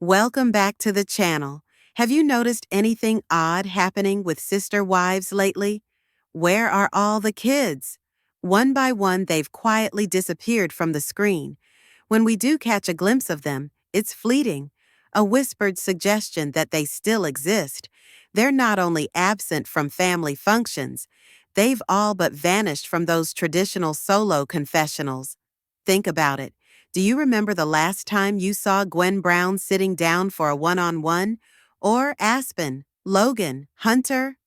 Welcome back to the channel. Have you noticed anything odd happening with Sister Wives lately? Where are all the kids? One by one, they've quietly disappeared from the screen. When we do catch a glimpse of them, it's fleeting, a whispered suggestion that they still exist. They're not only absent from family functions, they've all but vanished from those traditional solo confessionals. Think about it. Do you remember the last time you saw Gwen Brown sitting down for a one-on-one? Or Aspen, Logan, Hunter?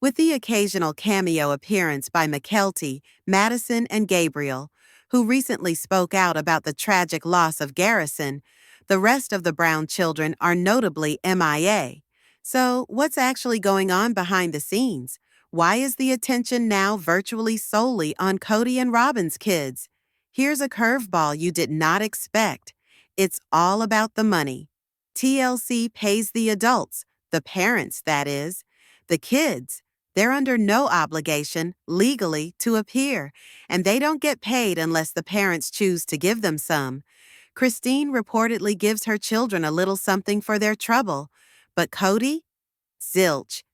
With the occasional cameo appearance by McKelty, Madison, and Gabriel, who recently spoke out about the tragic loss of Garrison, the rest of the Brown children are notably MIA. So, what's actually going on behind the scenes? Why is the attention now virtually solely on Kody and Robyn's kids? Here's a curveball you did not expect. It's all about the money. TLC pays the adults, the parents, that is. The kids, they're under no obligation, legally, to appear, and they don't get paid unless the parents choose to give them some. Christine reportedly gives her children a little something for their trouble, but Cody? Zilch.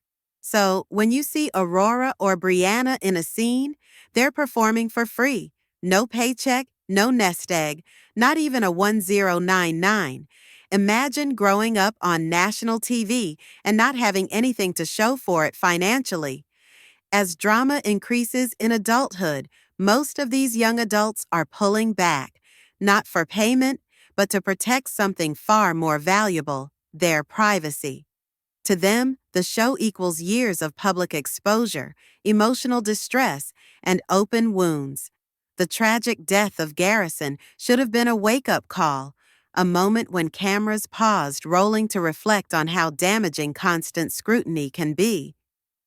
So, when you see Aurora or Brianna in a scene, they're performing for free. No paycheck, no nest egg, not even a 1099. Imagine growing up on national TV and not having anything to show for it financially. As drama increases in adulthood, most of these young adults are pulling back, not for payment, but to protect something far more valuable, their privacy. To them, the show equals years of public exposure, emotional distress, and open wounds. The tragic death of Garrison should have been a wake-up call, a moment when cameras paused, rolling to reflect on how damaging constant scrutiny can be.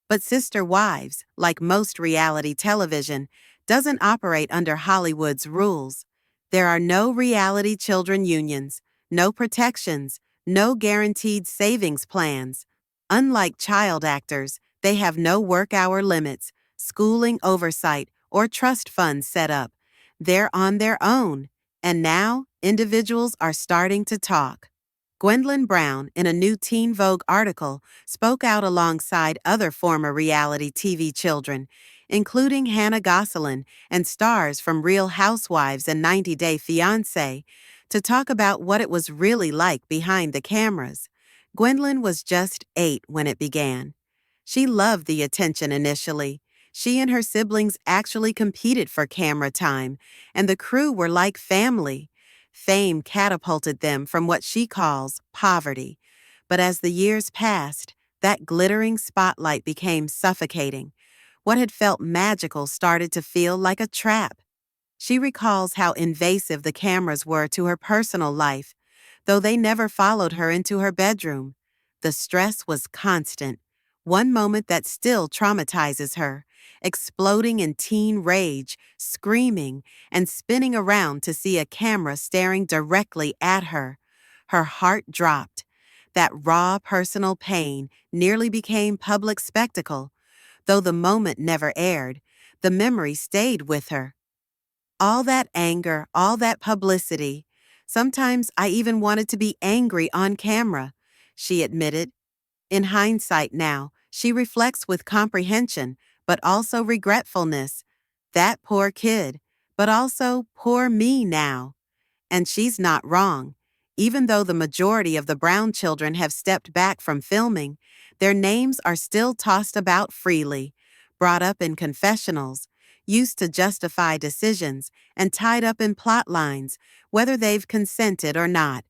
But Sister Wives, like most reality television, doesn't operate under Hollywood's rules. There are no reality children unions, no protections, no guaranteed savings plans. Unlike child actors, they have no work-hour limits, schooling oversight, or trust funds set up. They're on their own, and now individuals are starting to talk. Gwendolyn Brown, in a new Teen Vogue article, spoke out alongside other former reality TV children, including Hannah Gosselin and stars from Real Housewives and 90 Day Fiancé, to talk about what it was really like behind the cameras. Gwendolyn was just 8 when it began. She loved the attention initially. She and her siblings actually competed for camera time, and the crew were like family. Fame catapulted them from what she calls poverty. But as the years passed, that glittering spotlight became suffocating. What had felt magical started to feel like a trap. She recalls how invasive the cameras were to her personal life, though they never followed her into her bedroom. The stress was constant, one moment that still traumatizes her, exploding in teen rage, screaming, and spinning around to see a camera staring directly at her. Her heart dropped. That raw personal pain nearly became public spectacle. Though the moment never aired, the memory stayed with her. All that anger, all that publicity. Sometimes I even wanted to be angry on camera, she admitted. In hindsight now, she reflects with comprehension, but also regretfulness. That poor kid, but also poor me now. And she's not wrong. Even though the majority of the Brown children have stepped back from filming, their names are still tossed about freely, brought up in confessionals, used to justify decisions, and tied up in plot lines, whether they've consented or not.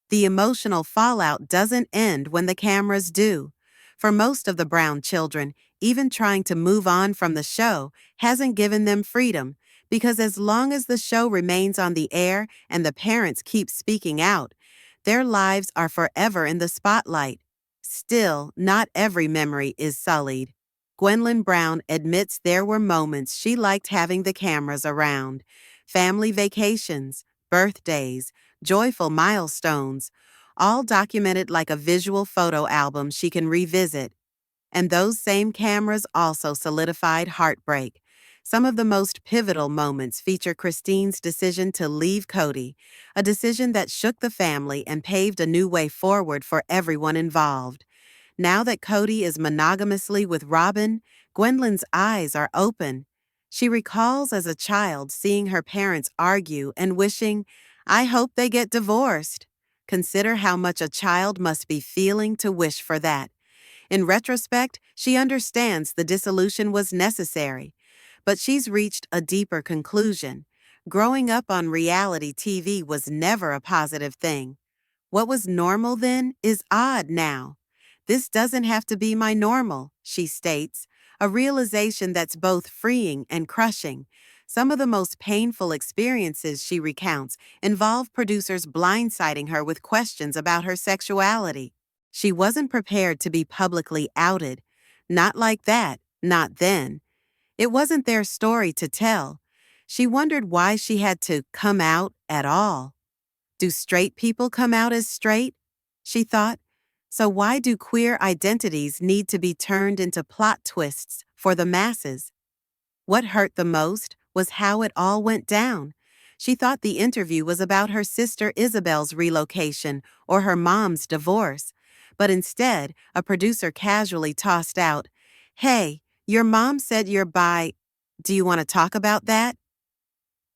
The emotional fallout doesn't end when the cameras do. For most of the Brown children, even trying to move on from the show hasn't given them freedom, because as long as the show remains on the air and the parents keep speaking out, their lives are forever in the spotlight. Still, not every memory is sullied. Gwendolyn Brown admits there were moments she liked having the cameras around. Family vacations, birthdays, joyful milestones, all documented like a visual photo album she can revisit. And those same cameras also solidified Heartbreak, Some of the most pivotal moments feature Christine's decision to leave Cody, a decision that shook the family and paved a new way forward for everyone involved. Now that Cody is monogamously with Robyn, Gwendolyn's eyes are open. She recalls as a child seeing her parents argue and wishing, "I hope they get divorced." Consider how much a child must be feeling to wish for that. In retrospect, she understands the dissolution was necessary, but she's reached a deeper conclusion. Growing up on reality TV was never a positive thing. What was normal then is odd now. This doesn't have to be my normal, she states, a realization that's both freeing and crushing. Some of the most painful experiences she recounts involve producers blindsiding her with questions about her sexuality. She wasn't prepared to be publicly outed. Not like that, not then. It wasn't their story to tell. She wondered why she had to come out at all. Do straight people come out as straight? She thought. So why do queer identities need to be turned into plot twists for the masses? What hurt the most was how it all went down. She thought the interview was about her sister Isabel's relocation or her mom's divorce. But instead, a producer casually tossed out, "Hey, your mom said you're bi. Do you want to talk about that?"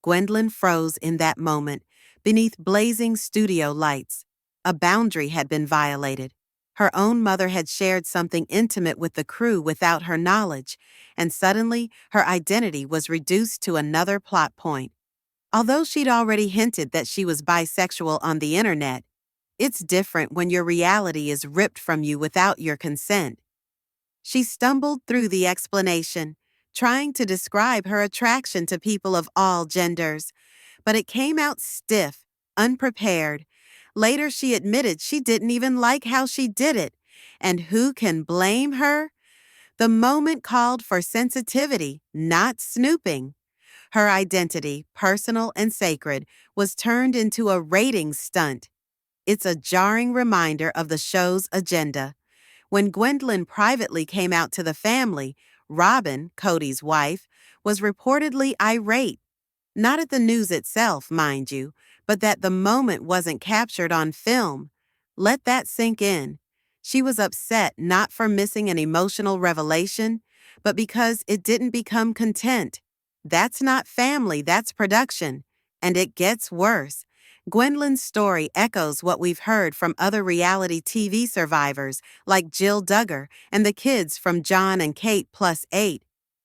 Gwendolyn froze in that moment, beneath blazing studio lights. A boundary had been violated. Her own mother had shared something intimate with the crew without her knowledge, and suddenly her identity was reduced to another plot point. Although she'd already hinted that she was bisexual on the internet, it's different when your reality is ripped from you without your consent. She stumbled through the explanation, trying to describe her attraction to people of all genders, but it came out stiff, unprepared. Later, she admitted she didn't even like how she did it. And who can blame her? The moment called for sensitivity, not snooping. Her identity, personal and sacred, was turned into a ratings stunt. It's a jarring reminder of the show's agenda. When Gwendolyn privately came out to the family, Robyn, Cody's wife, was reportedly irate. Not at the news itself, mind you, but that the moment wasn't captured on film. Let that sink in. She was upset not for missing an emotional revelation, but because it didn't become content. That's not family, that's production. And it gets worse. Gwendolyn's story echoes what we've heard from other reality TV survivors like Jill Duggar and the kids from John and Kate +8.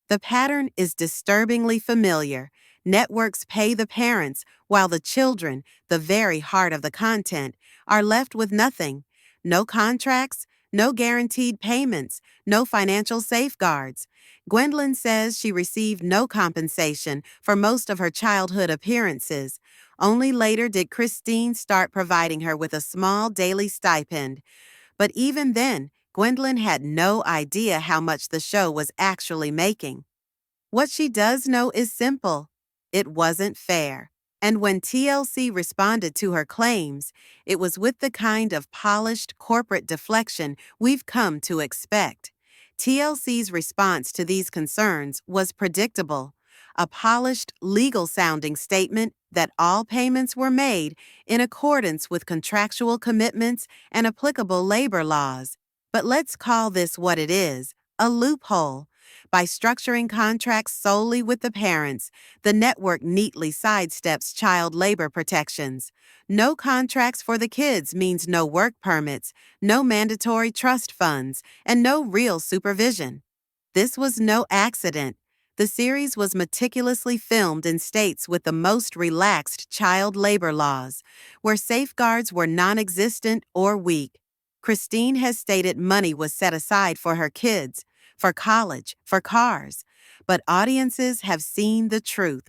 The pattern is disturbingly familiar. Networks pay the parents, while the children, the very heart of the content, are left with nothing. No contracts, no guaranteed payments, no financial safeguards. Gwendolyn says she received no compensation for most of her childhood appearances. Only later did Christine start providing her with a small daily stipend. But even then, Gwendolyn had no idea how much the show was actually making. What she does know is simple. It wasn't fair. And when TLC responded to her claims, it was with the kind of polished corporate deflection we've come to expect. TLC's response to these concerns was predictable. A polished, legal-sounding statement that all payments were made in accordance with contractual commitments and applicable labor laws. But let's call this what it is, a loophole. By structuring contracts solely with the parents, the network neatly sidesteps child labor protections. No contracts for the kids means no work permits, no mandatory trust funds, and no real supervision. This was no accident. The series was meticulously filmed in states with the most relaxed child labor laws, where safeguards were non-existent or weak. Christine has stated money was set aside for her kids, for college, for cars, but audiences have seen the truth.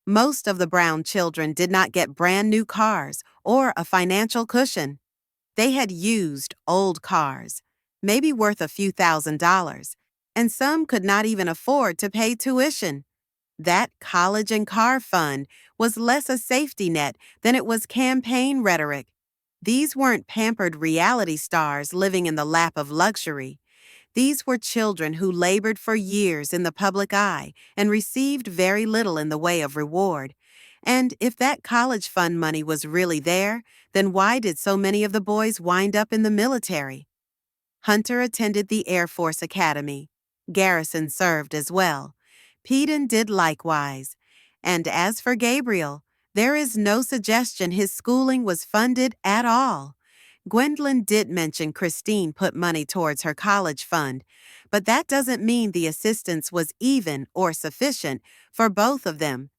Most of the Brown children did not get brand new cars or a financial cushion. They had used old cars, maybe worth a few $1,000s, and some could not even afford to pay tuition. That college and car fund was less a safety net than it was campaign rhetoric. These weren't pampered reality stars living in the lap of luxury. These were children who labored for years in the public eye and received very little in the way of reward. And if that college fund money was really there, then why did so many of the boys wind up in the military? Hunter attended the Air Force Academy. Garrison served as well. Peden did likewise. And as for Gabriel, there is no suggestion his schooling was funded at all. Gwendolyn did mention Christine put money towards her college fund, but that doesn't mean the assistance was even or sufficient for both of them.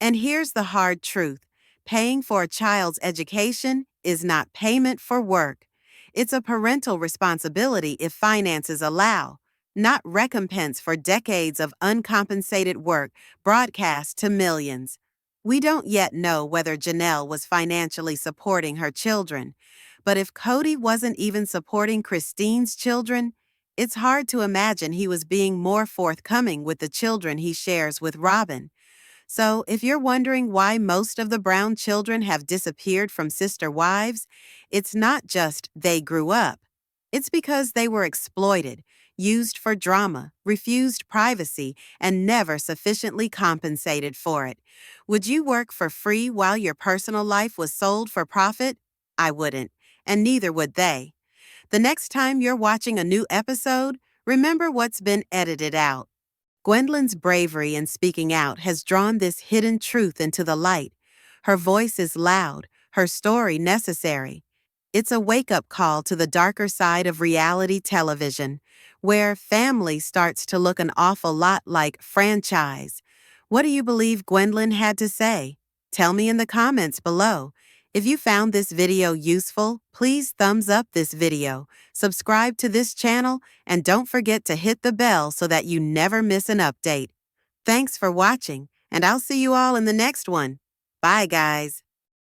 And here's the hard truth. Paying for a child's education is not payment for work. It's a parental responsibility if finances allow, not recompense for decades of uncompensated work broadcast to millions. We don't yet know whether Janelle was financially supporting her children, but if Cody wasn't even supporting Christine's children, it's hard to imagine he was being more forthcoming with the children he shares with Robyn. So, if you're wondering why most of the Brown children have disappeared from Sister Wives, it's not just they grew up. It's because they were exploited, used for drama, refused privacy, and never sufficiently compensated for it. Would you work for free while your personal life was sold for profit? I wouldn't, and neither would they. The next time you're watching a new episode, remember what's been edited out. Gwendolyn's bravery in speaking out has drawn this hidden truth into the light. Her voice is loud, her story necessary. It's a wake-up call to the darker side of reality television, where family starts to look an awful lot like franchise. What do you believe Gwendolyn had to say? Tell me in the comments below. If you found this video useful, please thumbs up this video, subscribe to this channel, and don't forget to hit the bell so that you never miss an update. Thanks for watching, and I'll see you all in the next one. Bye, guys.